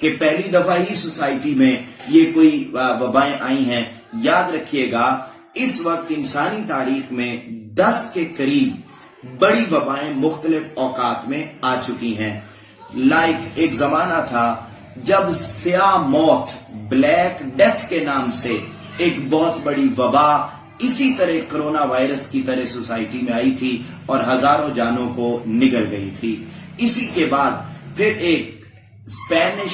کہ پہلی دفعہ ہی سوسائٹی میں یہ کوئی وبائیں آئی ہیں. یاد رکھیے گا اس وقت انسانی تاریخ میں 10 کے قریب بڑی وبائیں مختلف اوقات میں آ چکی ہیں. ایک زمانہ تھا جب سیاہ موت، بلیک ڈیتھ کے نام سے ایک بہت بڑی وبا اسی طرح کرونا وائرس کی طرح سوسائٹی میں آئی تھی اور ہزاروں جانوں کو نگل گئی تھی. اسی کے بعد پھر ایک اسپینش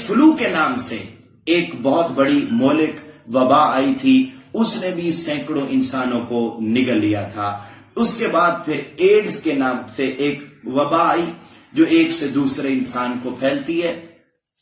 فلو کے نام سے ایک بہت بڑی مہلک وبا آئی تھی. اس نے بھی سینکڑوں انسانوں کو نگل لیا تھا. اس کے بعد پھر ایڈز کے نام سے ایک وبا آئی جو ایک سے دوسرے انسان کو پھیلتی ہے،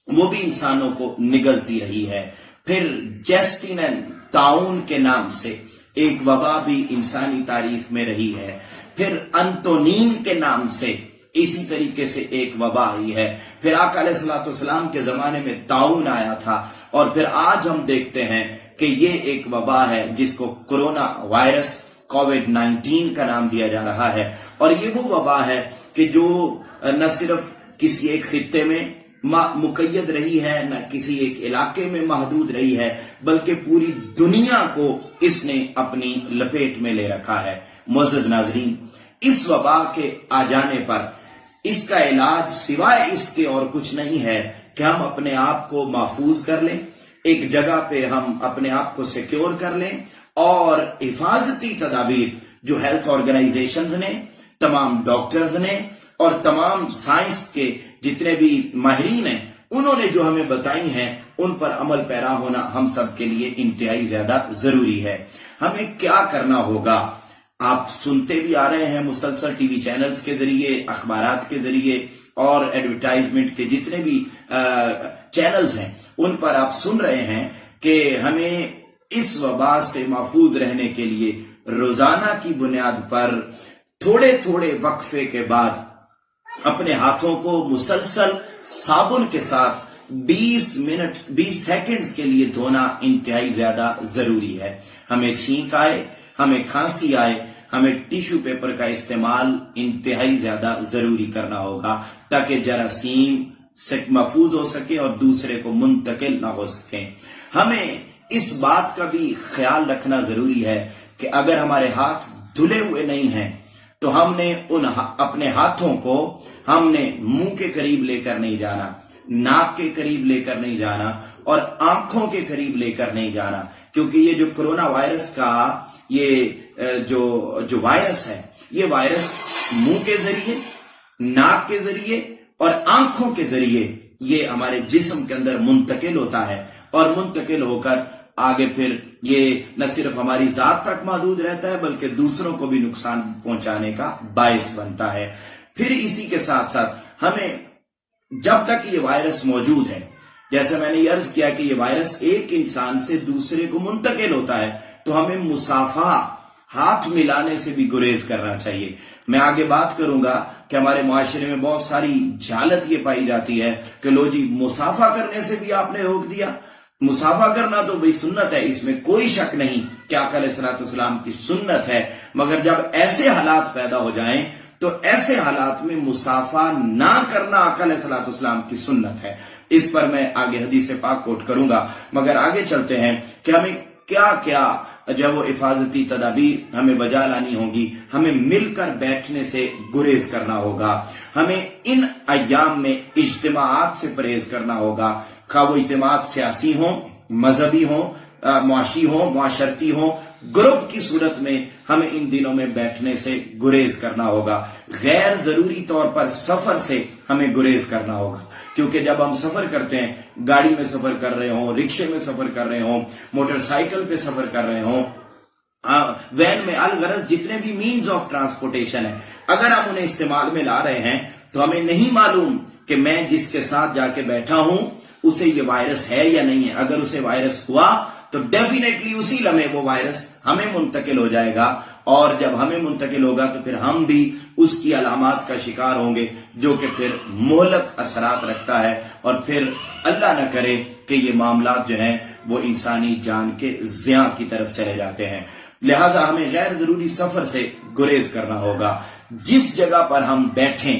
وہ بھی انسانوں کو نگلتی رہی ہے. پھر جسٹینن ٹاؤن کے نام سے ایک وبا بھی انسانی تاریخ میں رہی ہے. پھر انتونین کے نام سے اسی طریقے سے ایک وبا آئی ہے. پھر آقا علیہ الصلوۃ والسلام کے زمانے میں طاعون آیا تھا، اور پھر آج ہم دیکھتے ہیں کہ یہ ایک وبا ہے جس کو کرونا وائرس کووڈ-19 کا نام دیا جا رہا ہے. اور یہ وہ وبا ہے کہ جو نہ صرف کسی ایک خطے میں مقید رہی ہے، نہ کسی ایک علاقے میں محدود رہی ہے، بلکہ پوری دنیا کو اس نے اپنی لپیٹ میں لے رکھا ہے. معزز ناظرین، اس وبا کے آ جانے پر اس کا علاج سوائے اس کے اور کچھ نہیں ہے کہ ہم اپنے آپ کو محفوظ کر لیں، ایک جگہ پہ ہم اپنے آپ کو سیکیور کر لیں، اور حفاظتی تدابیر جو ہیلتھ آرگنائزیشنز نے، تمام ڈاکٹرز نے اور تمام سائنس کے جتنے بھی ماہرین ہیں انہوں نے جو ہمیں بتائی ہیں ان پر عمل پیرا ہونا ہم سب کے لیے انتہائی زیادہ ضروری ہے. ہمیں کیا کرنا ہوگا؟ آپ سنتے بھی آ رہے ہیں مسلسل ٹی وی چینلز کے ذریعے، اخبارات کے ذریعے اور ایڈورٹائزمنٹ کے جتنے بھی چینلز ہیں ان پر آپ سن رہے ہیں کہ ہمیں اس وبا سے محفوظ رہنے کے لیے روزانہ کی بنیاد پر تھوڑے تھوڑے وقفے کے بعد اپنے ہاتھوں کو مسلسل صابن کے ساتھ 20 سیکنڈز کے لیے دھونا انتہائی زیادہ ضروری ہے. ہمیں چھینک آئے، ہمیں کھانسی آئے، ہمیں ٹیشو پیپر کا استعمال انتہائی زیادہ ضروری کرنا ہوگا تاکہ جراثیم سے محفوظ ہو سکے اور دوسرے کو منتقل نہ ہو سکیں. ہمیں اس بات کا بھی خیال رکھنا ضروری ہے کہ اگر ہمارے ہاتھ دھلے ہوئے نہیں ہیں تو ہم نے اپنے ہاتھوں کو ہم نے منہ کے قریب لے کر نہیں جانا، ناک کے قریب لے کر نہیں جانا اور آنکھوں کے قریب لے کر نہیں جانا، کیونکہ یہ جو کرونا وائرس کا یہ جو وائرس ہے، یہ وائرس منہ کے ذریعے، ناک کے ذریعے اور آنکھوں کے ذریعے یہ ہمارے جسم کے اندر منتقل ہوتا ہے، اور منتقل ہو کر آگے پھر یہ نہ صرف ہماری ذات تک محدود رہتا ہے بلکہ دوسروں کو بھی نقصان پہنچانے کا باعث بنتا ہے. پھر اسی کے ساتھ ساتھ ہمیں جب تک یہ وائرس موجود ہے، جیسے میں نے یہ عرض کیا کہ یہ وائرس ایک انسان سے دوسرے کو منتقل ہوتا ہے، تو ہمیں مصافحہ، ہاتھ ملانے سے بھی گریز کرنا چاہیے. میں آگے بات کروں گا کہ ہمارے معاشرے میں بہت ساری جہالت یہ پائی جاتی ہے کہ لو جی مصافحہ کرنے سے بھی آپ نے روک دیا. مصافحہ کرنا تو بھئی سنت ہے، اس میں کوئی شک نہیں کہ آقا علیہ الصلوۃ والسلام کی سنت ہے، مگر جب ایسے حالات پیدا ہو جائیں تو ایسے حالات میں مصافحہ نہ کرنا آقا علیہ الصلوۃ والسلام کی سنت ہے. اس پر میں آگے حدیث پاک کوٹ کروں گا، مگر آگے چلتے ہیں کہ ہمیں کیا کیا جب وہ حفاظتی تدابیر ہمیں بجا لانی ہوگی. ہمیں مل کر بیٹھنے سے گریز کرنا ہوگا، ہمیں ان ایام میں اجتماعات سے پرہیز کرنا ہوگا، خواہ وہ اجتماعات سیاسی ہوں، مذہبی ہوں، معاشی ہوں، معاشرتی ہوں، گروپ کی صورت میں ہمیں ان دنوں میں بیٹھنے سے گریز کرنا ہوگا. غیر ضروری طور پر سفر سے ہمیں گریز کرنا ہوگا، کیونکہ جب ہم سفر کرتے ہیں، گاڑی میں سفر کر رہے ہوں، رکشے میں سفر کر رہے ہوں، موٹر سائیکل پہ سفر کر رہے ہوں، وین میں، الغرض جتنے بھی مینز آف ٹرانسپورٹیشن ہیں، اگر ہم انہیں استعمال میں لا رہے ہیں تو ہمیں نہیں معلوم کہ میں جس کے ساتھ جا کے بیٹھا ہوں اسے یہ وائرس ہے یا نہیں ہے. اگر اسے وائرس ہوا تو ڈیفینیٹلی اسی لمحے وہ وائرس ہمیں منتقل ہو جائے گا، اور جب ہمیں منتقل ہوگا تو پھر ہم بھی اس کی علامات کا شکار ہوں گے جو کہ پھر مہلک اثرات رکھتا ہے، اور پھر اللہ نہ کرے کہ یہ معاملات جو ہیں وہ انسانی جان کے زیاں کی طرف چلے جاتے ہیں. لہٰذا ہمیں غیر ضروری سفر سے گریز کرنا ہوگا. جس جگہ پر ہم بیٹھیں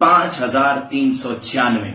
5396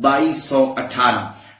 2218।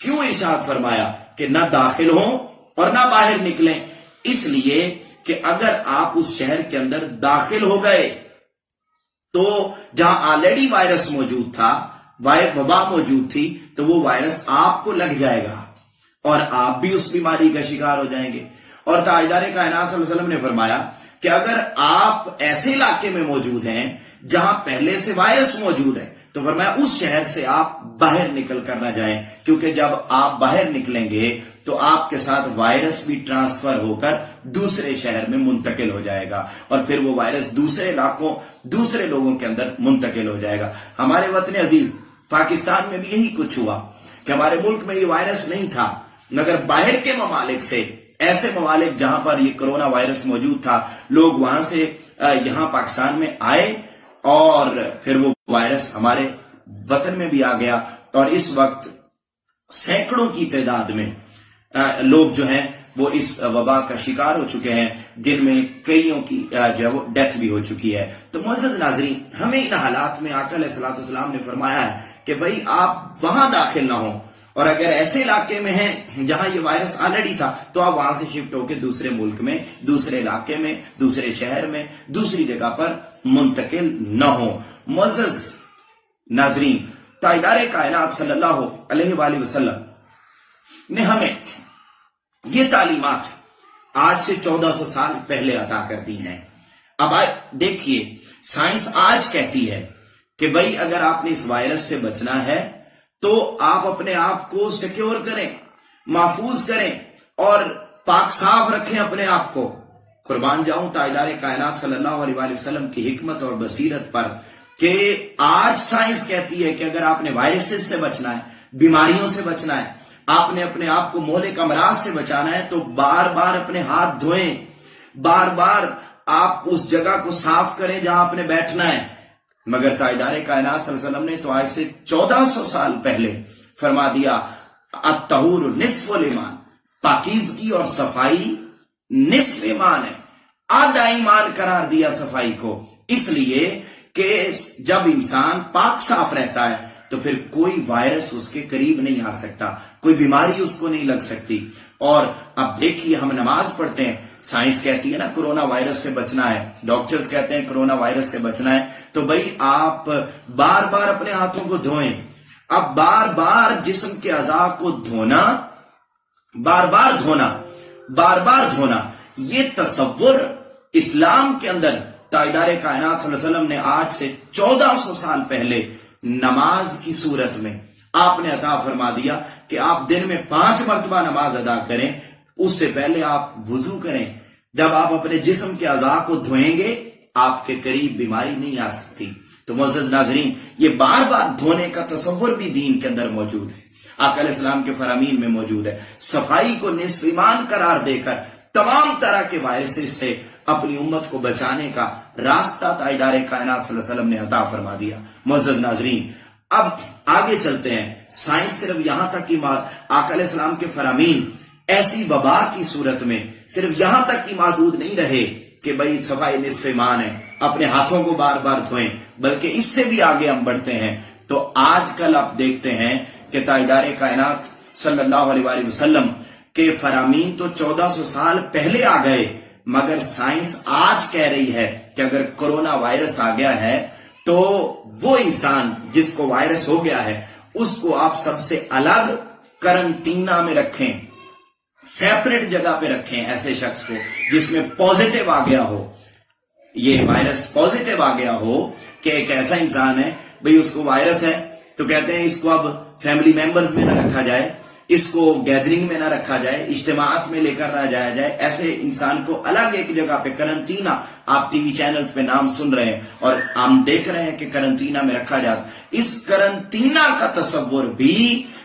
کیوں ارشاد فرمایا کہ نہ داخل ہوں اور نہ باہر نکلیں؟ اس لیے کہ اگر آپ اس شہر کے اندر داخل ہو گئے تو جہاں آلریڈی وائرس موجود تھا، وبا موجود تھی، تو وہ وائرس آپ کو لگ جائے گا اور آپ بھی اس بیماری کا شکار ہو جائیں گے۔ اور تاجدار کائنات صلی اللہ علیہ وسلم نے فرمایا کہ اگر آپ ایسے علاقے میں موجود ہیں جہاں پہلے سے وائرس موجود ہے تو فرمایا اس شہر سے آپ باہر نکل کر نہ جائیں، کیونکہ جب آپ باہر نکلیں گے تو آپ کے ساتھ وائرس بھی ٹرانسفر ہو کر دوسرے شہر میں منتقل ہو جائے گا اور پھر وہ وائرس دوسرے علاقوں، دوسرے لوگوں کے اندر منتقل ہو جائے گا۔ ہمارے وطن عزیز پاکستان میں بھی یہی کچھ ہوا کہ ہمارے ملک میں یہ وائرس نہیں تھا، مگر باہر کے ممالک سے، ایسے ممالک جہاں پر یہ کرونا وائرس موجود تھا، لوگ وہاں سے یہاں پاکستان میں آئے اور پھر وہ وائرس ہمارے وطن میں بھی آ گیا اور اس وقت سینکڑوں کی تعداد میں لوگ جو ہیں وہ اس وبا کا شکار ہو چکے ہیں، جن میں کئیوں کی جو ہے وہ ڈیتھ بھی ہو چکی ہے۔ تو معزز ناظرین، ہمیں ان حالات میں آقا علیہ الصلوۃ والسلام نے فرمایا ہے کہ بھئی آپ وہاں داخل نہ ہوں، اور اگر ایسے علاقے میں ہیں جہاں یہ وائرس آلریڈی تھا تو آپ وہاں سے شفٹ ہو کے دوسرے ملک میں، دوسرے علاقے میں، دوسرے شہر میں، دوسری جگہ پر منتقل نہ ہوں۔ معزز ناظرین، تاجدار کائنات صلی اللہ علیہ وآلہ وسلم نے ہمیں یہ تعلیمات آج سے 1400 سال پہلے عطا کر دی ہیں۔ اب دیکھیے، سائنس آج کہتی ہے کہ بھئی اگر آپ نے اس وائرس سے بچنا ہے تو آپ اپنے آپ کو سیکیور کریں، محفوظ کریں اور پاک صاف رکھیں اپنے آپ کو۔ قربان جاؤں تاجدار کائنات صلی اللہ علیہ وآلہ وسلم کی حکمت اور بصیرت پر کہ آج سائنس کہتی ہے کہ اگر آپ نے وائرسز سے بچنا ہے، بیماریوں سے بچنا ہے، آپ نے اپنے آپ کو مہلک امراض سے بچانا ہے تو بار بار اپنے ہاتھ دھوئیں، بار بار آپ اس جگہ کو صاف کریں جہاں آپ نے بیٹھنا ہے۔ مگر تاجدار کائنات صلی اللہ علیہ وسلم نے تو آج سے 1400 سال پہلے فرما دیا الطہور نصف الایمان، پاکیزگی اور صفائی نصف ایمان ہے، آدھا ایمان قرار دیا صفائی کو، اس لیے کہ جب انسان پاک صاف رہتا ہے تو پھر کوئی وائرس اس کے قریب نہیں آ سکتا، کوئی بیماری اس کو نہیں لگ سکتی۔ اور اب دیکھیے، ہم نماز پڑھتے ہیں، سائنس کہتی ہے نا کرونا وائرس سے بچنا ہے، ڈاکٹرز کہتے ہیں کرونا وائرس سے بچنا ہے، تو بھئی آپ بار بار اپنے ہاتھوں کو دھوئیں۔ اب بار بار جسم کے اعضاء کو دھونا، بار بار دھونا، بار بار دھونا، یہ تصور اسلام کے اندر تاجدار کائنات صلی اللہ علیہ وسلم نے آج سے 1400 سال پہلے نماز کی صورت میں آپ نے عطا فرما دیا کہ آپ دن میں 5 مرتبہ نماز ادا کریں، اس سے پہلے آپ وضو کریں۔ جب آپ اپنے جسم کے اعضاء کو دھوئیں گے آپ کے قریب بیماری نہیں آ سکتی۔ تو معزز ناظرین، یہ بار بار دھونے کا تصور بھی دین کے اندر موجود ہے، آقا علیہ السلام کے فرامین میں موجود ہے۔ صفائی کو نصف ایمان قرار دے کر تمام طرح کے وائرسز سے اپنی امت کو بچانے کا راستہ تاجدار کائنات صلی اللہ علیہ وسلم نے عطا فرما دیا۔ معزز ناظرین، اب آگے چلتے ہیں۔ سائنس صرف یہاں تک کی آقا علیہ السلام کے فرامین ایسی وبا کی صورت میں صرف یہاں تک کی محدود نہیں رہے کہ بھئی صفائی نصف ایمان ہے، اپنے ہاتھوں کو بار بار دھوئیں، بلکہ اس سے بھی آگے ہم بڑھتے ہیں۔ تو آج کل آپ دیکھتے ہیں کہ تاجدار کائنات صلی اللہ علیہ وآلہ وسلم کے فرامین تو 1400 سال پہلے آ گئے، مگر سائنس آج کہہ رہی ہے کہ اگر کرونا وائرس آ گیا ہے تو وہ انسان جس کو وائرس ہو گیا ہے اس کو آپ سب سے الگ کرنٹینا میں رکھیں، سیپریٹ جگہ پہ رکھیں ایسے شخص کو جس میں پوزیٹیو آ گیا ہو، یہ وائرس پوزیٹیو آ گیا ہو کہ ایک ایسا انسان ہے بھئی اس کو وائرس ہے، تو کہتے ہیں اس کو اب فیملی ممبرز میں نہ رکھا جائے، اس کو گیدرنگ میں نہ رکھا جائے، اجتماعات میں لے کر نہ جایا جائے، ایسے انسان کو الگ ایک جگہ پہ کرنٹینا، آپ ٹی وی چینلز پہ نام سن رہے ہیں اور ہم دیکھ رہے ہیں کہ کرنٹینا میں رکھا جاتا۔ اس کرنٹینا کا تصور بھی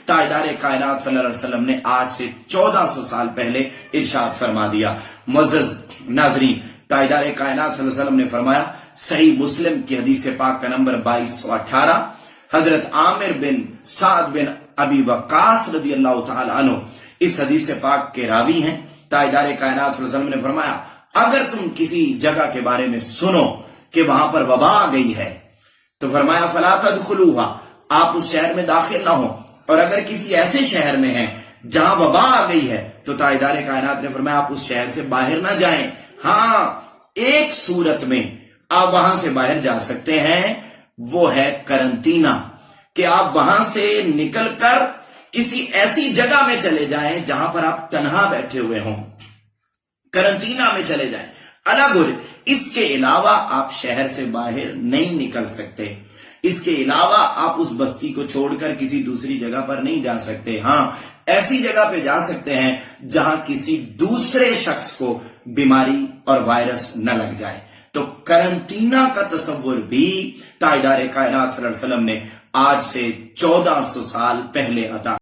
تاجدار کائنات صلی اللہ علیہ وسلم نے آج سے 1400 سال پہلے ارشاد فرما دیا۔ معزز ناظرین، تاجدار کائنات صلی اللہ علیہ وسلم نے فرمایا، صحیح مسلم کی حدیث پاک کا نمبر 2218، حضرت عامر بن سعد بن ابی وقاص رضی اللہ تعالی عنہ اس حدیث پاک کے راوی ہیں۔ تاجدار کائنات صلی اللہ علیہ وسلم نے فرمایا، اگر تم کسی جگہ کے بارے میں سنو کہ وہاں پر وبا آ گئی ہے تو فرمایا فلا تدخلوها، آپ اس شہر میں داخل نہ ہو، اور اگر کسی ایسے شہر میں ہیں جہاں وبا آ گئی ہے تو تاجدار کائنات نے فرمایا آپ اس شہر سے باہر نہ جائیں. ہاں ایک صورت میں آپ وہاں سے باہر جا سکتے ہیں، وہ ہے کرنٹینا، کہ آپ وہاں سے نکل کر کسی ایسی جگہ میں چلے جائیں جہاں پر آپ تنہا بیٹھے ہوئے ہوں، کرنٹینا میں چلے جائیں الگ ہو. اس کے علاوہ آپ شہر سے باہر نہیں نکل سکتے، اس کے علاوہ آپ اس بستی کو چھوڑ کر کسی دوسری جگہ پر نہیں جا سکتے. ہاں ایسی جگہ پہ جا سکتے ہیں جہاں کسی دوسرے شخص کو بیماری اور وائرس نہ لگ جائے. تو کرنٹینا کا تصور بھی تاجدار کائنات صلی اللہ علیہ وسلم نے آج سے 1400 سال پہلے عطا